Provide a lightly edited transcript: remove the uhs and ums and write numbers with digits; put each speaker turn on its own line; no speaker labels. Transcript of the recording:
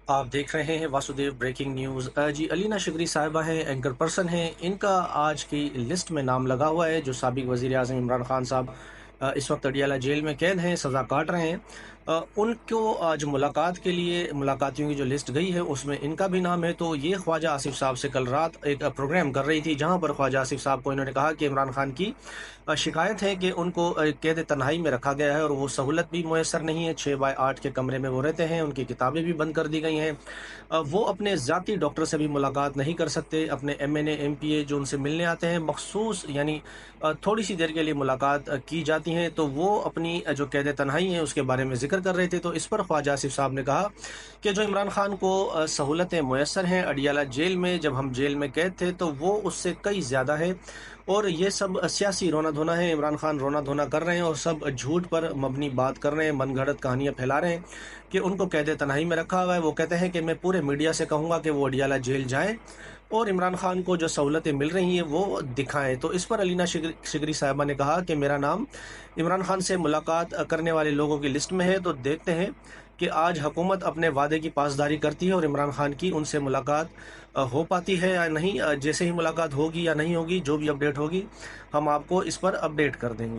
आप देख रहे हैं वासुदेव ब्रेकिंग न्यूज़। जी, अलीना शिगरी साहिबा हैं, एंकर पर्सन हैं। इनका आज की लिस्ट में नाम लगा हुआ है। जो साबिक वज़ीर आज़म इमरान खान साहब इस वक्त अडियाला जेल में कैद हैं, सज़ा काट रहे हैं। उनको आज मुलाकात के लिए मुलाकातियों की जो लिस्ट गई है उसमें इनका भी नाम है। तो ये ख्वाजा आसिफ साहब से कल रात एक प्रोग्राम कर रही थी, जहां पर ख्वाजा आसिफ साहब को इन्होंने कहा कि इमरान खान की शिकायत है कि उनको कैद तन्हाई में रखा गया है और वो सहूलत भी मैसर नहीं है। 6 बाय 8 के कमरे में वो रहते हैं, उनकी किताबें भी बंद कर दी गई हैं। वो अपने ज़ाती डॉक्टर से भी मुलाकात नहीं कर सकते। अपने MNA MPA जो उनसे मिलने आते हैं मखसूस, यानी थोड़ी सी देर के लिए मुलाकात की जाती हैं, तो वो अपनी जो कैद तन्हाई है उसके बारे में ज़िक्र कर रहे थे। तो इस पर ख्वाजा आसिफ साहब ने कहा कि जो इमरान खान को सहूलतें मैसर हैं अडियाला जेल में, जब हम जेल में कैद थे तो वो उससे कई ज़्यादा है। और ये सब सियासी रोना धोना है। इमरान खान रोना धोना कर रहे हैं और सब झूठ पर मबनी बात कर रहे हैं, मनगढ़ंत कहानियां फैला रहे हैं कि उनको कैद तन्हाई में रखा हुआ है। वो कहते हैं कि मैं पूरे मीडिया से कहूंगा कि वो अडियाला जेल जाएं और इमरान खान को जो सहूलतें मिल रही हैं वो दिखाएं। तो इस पर अलीना शिगरी साहिबा ने कहा कि मेरा नाम इमरान खान से मुलाकात करने वाले लोगों की लिस्ट में है। तो देखते हैं कि आज हुकूमत अपने वादे की पासदारी करती है और इमरान खान की उनसे मुलाकात हो पाती है या नहीं। जैसे ही मुलाकात होगी या नहीं होगी, जो भी अपडेट होगी हम आपको इस पर अपडेट कर देंगे।